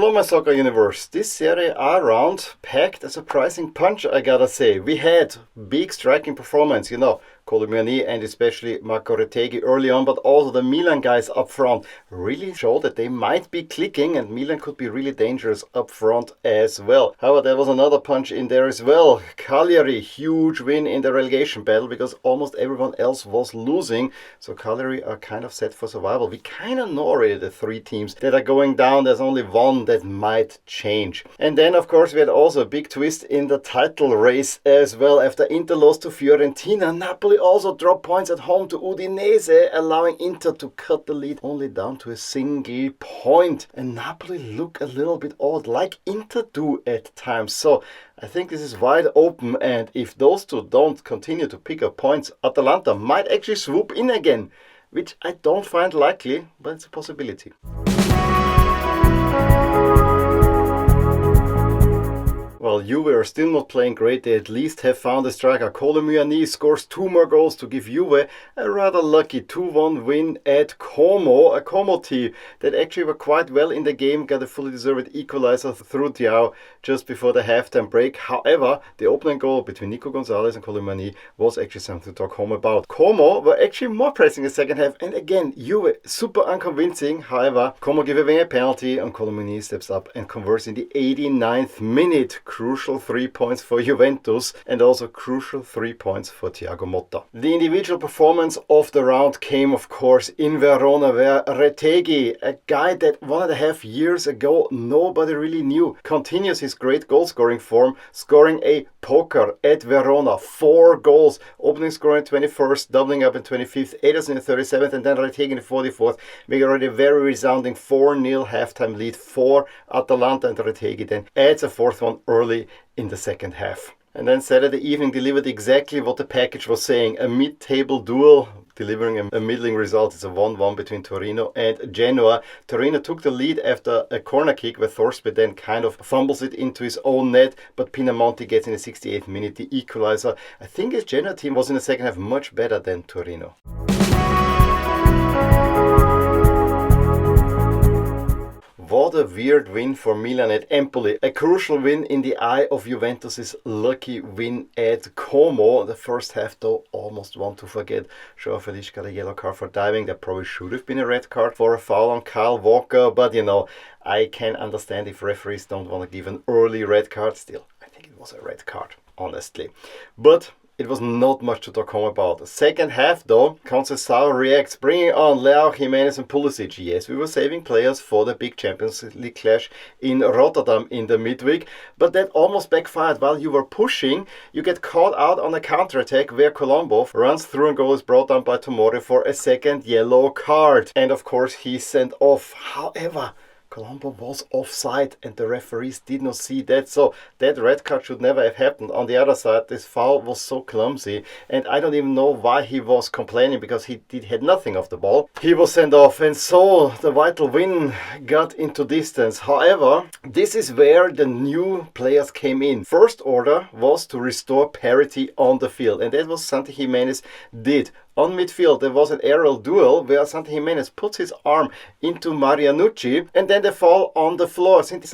Hello my soccer universe. This Serie A round packed a surprising punch, I gotta say. We had big striking performance, Kolo Muani and especially Marco Retegui early on, but also the Milan guys up front really showed that they might be clicking and Milan could be really dangerous up front as well. However, there was another punch in there as well. Cagliari, huge win in the relegation battle because almost everyone else was losing. So Cagliari are kind of set for survival. We kind of know already the three teams that are going down. There's only one that might change. And then of course we had also a big twist in the title race as well. After Inter lost to Fiorentina, Napoli also dropped points at home to Udinese, allowing Inter to cut the lead only down to a single point. And Napoli look a little bit odd, like Inter do at times. So I think this is wide open, and if those two don't continue to pick up points, Atalanta might actually swoop in again, which I don't find likely, but it's a possibility. Well, Juve are still not playing great. They at least have found a striker. Kolo Muani scores 2 more goals to give Juve a rather lucky 2-1 win at Como. A Como team that actually were quite well in the game, got a fully deserved equalizer through Thiago just before the halftime break. However, the opening goal between Nico Gonzalez and Kolo Muani was actually something to talk home about. Como were actually more pressing in the second half, and again, Juve super unconvincing. However, Como gave away a penalty and Kolo Muani steps up and converts in the 89th minute. Crucial 3 points for Juventus and also crucial 3 points for Thiago Motta. The individual performance of the round came of course in Verona, where Retegui, a guy that 1.5 years ago nobody really knew, continues his great goal scoring form, scoring a poker at Verona. 4 goals, opening score in 21st, doubling up in 25th, Ederson in 37th, and then Retegui in the 44th. We already a very resounding 4-0 halftime lead for Atalanta, and Retegui then adds a 4th one early in the second half. And then Saturday evening delivered exactly what the package was saying, a mid-table duel, delivering a middling result. It's a 1-1 between Torino and Genoa. Torino took the lead after a corner kick where Thorsby then kind of fumbles it into his own net, but Pinamonti gets in the 68th minute the equalizer. I think his Genoa team was in the second half much better than Torino. What a weird win for Milan at Napoli. A crucial win in the eye of Juventus' lucky win at Como. The first half though, almost want to forget. Joao Felix got a yellow card for diving. There probably should have been a red card for a foul on Kyle Walker. But I can understand if referees don't want to give an early red card. Still, I think it was a red card, honestly. But it was not much to talk home about. The second half though, Conceição reacts, bringing on Leao, Jimenez and Pulisic. Yes, we were saving players for the big Champions League clash in Rotterdam in the midweek, but that almost backfired. While you were pushing, you get caught out on a counter-attack where Colombo runs through and goal is brought down by Tomori for a second yellow card. And of course he's sent off. However, Colombo was offside and the referees did not see that, so that red card should never have happened. On the other side, this foul was so clumsy and I don't even know why he was complaining, because he had nothing of the ball. He was sent off and so the vital win got into distance. However, this is where the new players came in. First order was to restore parity on the field, and that was Santi Jimenez did. On midfield, there was an aerial duel where Santi Jimenez puts his arm into Marianucci and then they fall on the floor. Santi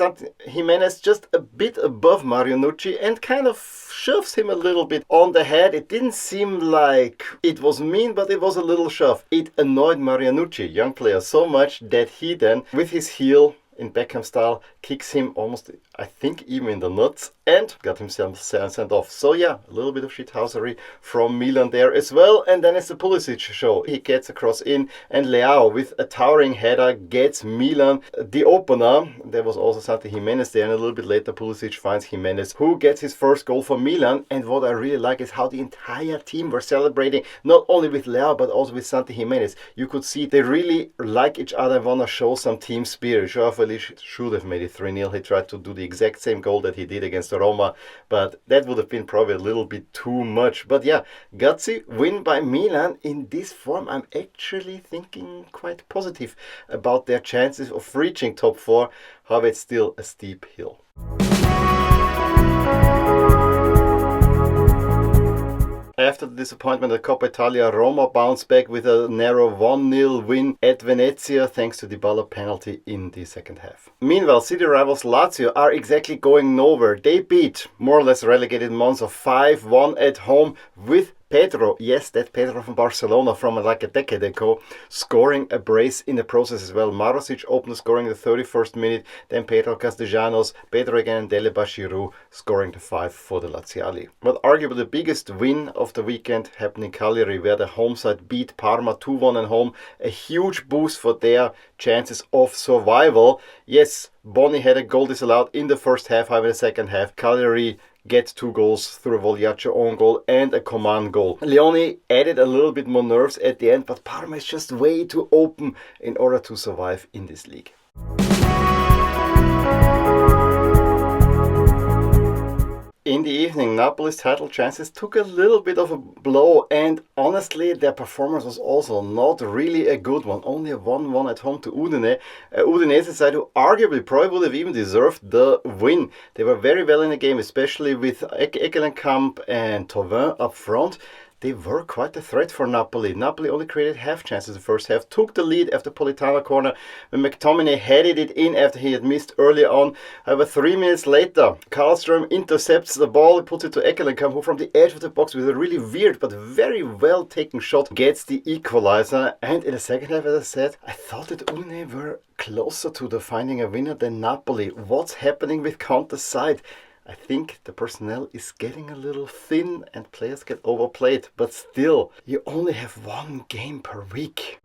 Jimenez just a bit above Marianucci and kind of shoves him a little bit on the head. It didn't seem like it was mean, but it was a little shove. It annoyed Marianucci, young player, so much that he then, with his heel, in Beckham style, kicks him almost, I think, even in the nuts, and got himself sent off. So yeah, a little bit of shithousery from Milan there as well. And then it's the Pulisic show. He gets across in, and Leao with a towering header gets Milan the opener. There was also Santi Jimenez there, and a little bit later Pulisic finds Jimenez, who gets his first goal for Milan. And what I really like is how the entire team were celebrating, not only with Leao but also with Santi Jimenez. You could see they really like each other and want to show some team spirit. Joao Felix should have made it 3-0. He tried to do the exact same goal that he did against Roma, but that would have been probably a little bit too much. But yeah, gutsy win by Milan. In this form, I'm actually thinking quite positive about their chances of reaching top 4. However, it's still a steep hill. after the disappointment at Coppa Italia, Roma bounced back with a narrow 1-0 win at Venezia thanks to Dybala penalty in the second half. Meanwhile, city rivals Lazio are exactly going nowhere. They beat more or less relegated Monza 5-1 at home with Pedro, yes, that Pedro from Barcelona from like a decade ago, scoring a brace in the process as well. Marusic opened the scoring in the 31st minute, then Pedro Castellanos, Pedro again, and Dele Bashiru scoring the 5 for the Laziali. But arguably the biggest win of the weekend happened in Cagliari, where the home side beat Parma 2-1 at home. A huge boost for their chances of survival. Yes, Boni had a goal disallowed in the first half, however in the second half, Cagliari get 2 goals through a Vogliaccio own goal and a Coman goal. Leone added a little bit more nerves at the end, but Parma is just way too open in order to survive in this league. In the evening, Napoli's title chances took a little bit of a blow, and honestly their performance was also not really a good one. Only a 1-1 at home to Udine. Udinese side who arguably probably would have even deserved the win. They were very well in the game, especially with Ekelenkamp and Thauvin up front. They were quite a threat for Napoli. Napoli only created half chances in the first half, took the lead after Politano corner when McTominay headed it in after he had missed earlier on. However, 3 minutes later, Karlström intercepts the ball, puts it to Ekelenkamp, who from the edge of the box with a really weird but very well taken shot gets the equalizer. And in the second half, as I said, I thought that Udine were closer to finding a winner than Napoli. What's happening with Conte's side? I think the personnel is getting a little thin and players get overplayed, but still, you only have 1 game per week.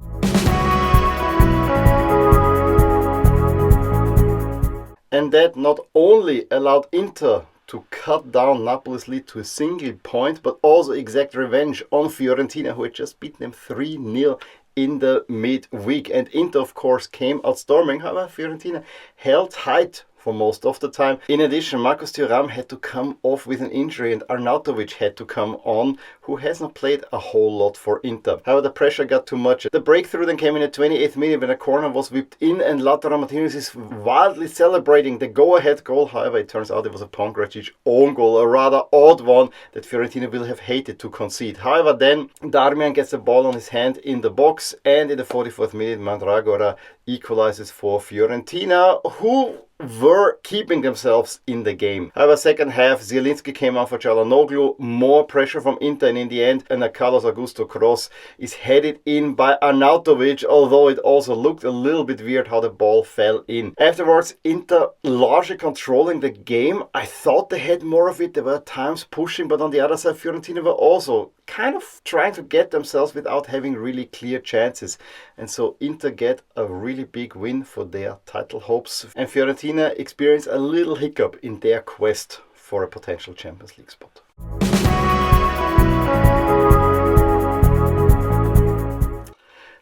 And that not only allowed Inter to cut down Napoli's lead to a single point, but also exact revenge on Fiorentina, who had just beaten them 3-0 in the midweek. And Inter, of course, came out storming. However, Fiorentina held tight for most of the time. In addition, Marcos Thuram had to come off with an injury and Arnautovic had to come on, who has not played a whole lot for Inter. However, the pressure got too much. The breakthrough then came in the 28th minute when a corner was whipped in and Lautaro Martinez is wildly celebrating the go-ahead goal. However, it turns out it was a Pongracic own goal, a rather odd one that Fiorentina will have hated to concede. However, then Darmian gets the ball on his hand in the box and in the 44th minute Mandragora equalizes for Fiorentina, who were keeping themselves in the game. However, second half, Zielinski came on for Çalhanoğlu, more pressure from Inter, and in the end, a Carlos Augusto cross is headed in by Arnautovic, although it also looked a little bit weird how the ball fell in. Afterwards, Inter largely controlling the game. I thought they had more of it. There were times pushing, but on the other side, Fiorentina were also kind of trying to get themselves without having really clear chances. And so Inter get a really big win for their title hopes. And Fiorentina experience a little hiccup in their quest for a potential Champions League spot.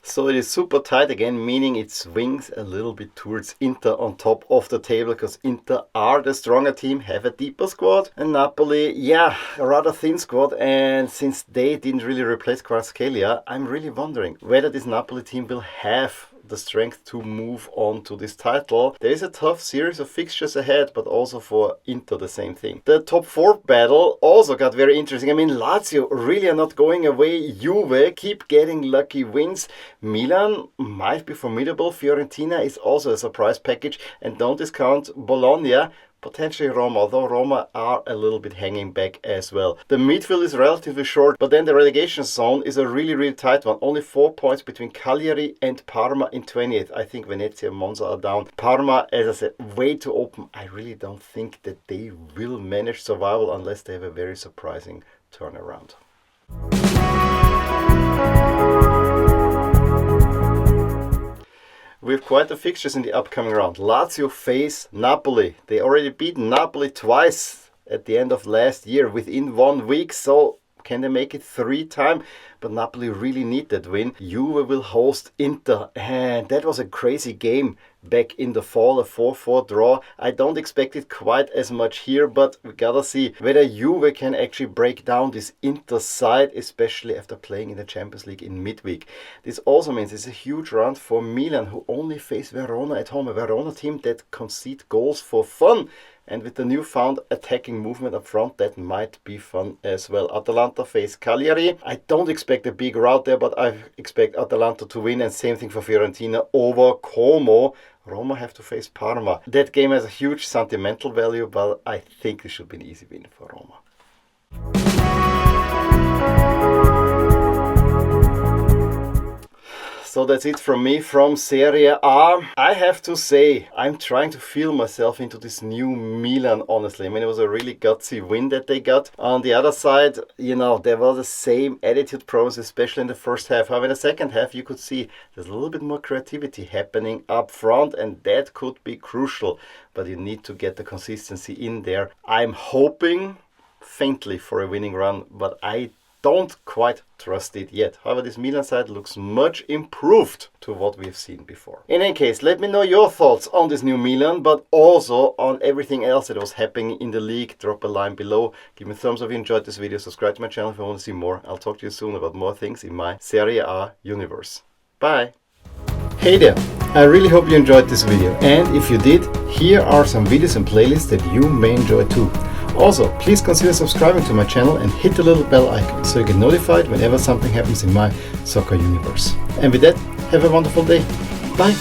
So it is super tight again, meaning it swings a little bit towards Inter on top of the table, because Inter are the stronger team, have a deeper squad, and Napoli, yeah, a rather thin squad. And since they didn't really replace Kvaratskhelia, I'm really wondering whether this Napoli team will have the strength to move on to this title. There is a tough series of fixtures ahead, but also for Inter the same thing. The top 4 battle also got very interesting. I mean, Lazio really are not going away. Juve keep getting lucky wins. Milan might be formidable. Fiorentina is also a surprise package. And don't discount Bologna. Potentially Roma, although Roma are a little bit hanging back as well. The midfield is relatively short, but then the relegation zone is a really tight one. Only 4 points between Cagliari and Parma in 20th. I think Venezia and Monza are down. Parma, as I said, way too open. I really don't think that they will manage survival unless they have a very surprising turnaround. We have quite the fixtures in the upcoming round. Lazio face Napoli. They already beat Napoli twice at the end of last year within 1 week. So can they make it 3 times? But Napoli really need that win. Juve will host Inter. And that was a crazy game back in the fall, a 4-4 draw. I don't expect it quite as much here, but we gotta see whether Juve can actually break down this Inter side, especially after playing in the Champions League in midweek. This also means it's a huge round for Milan, who only face Verona at home, a Verona team that concede goals for fun. And with the newfound attacking movement up front, that might be fun as well. Atalanta face Cagliari. I don't expect a big rout there, but I expect Atalanta to win. And same thing for Fiorentina over Como. Roma have to face Parma. That game has a huge sentimental value, but I think this should be an easy win for Roma. So that's it from me from Serie A. I have to say, I'm trying to feel myself into this new Milan, honestly. I mean, it was a really gutsy win that they got. On the other side, you know, there was the same attitude problems, especially in the first half. However, in the second half, you could see there's a little bit more creativity happening up front, and that could be crucial. But you need to get the consistency in there. I'm hoping faintly for a winning run, but I don't quite trust it yet. However, this Milan side looks much improved to what we've seen before. In any case, let me know your thoughts on this new Milan, but also on everything else that was happening in the league. Drop a line below. Give me a thumbs up if you enjoyed this video. Subscribe to my channel if you want to see more. I'll talk to you soon about more things in my Serie A universe. Bye! Hey there! I really hope you enjoyed this video, and if you did, here are some videos and playlists that you may enjoy too. Also, please consider subscribing to my channel and hit the little bell icon so you get notified whenever something happens in my soccer universe. And with that, have a wonderful day. Bye!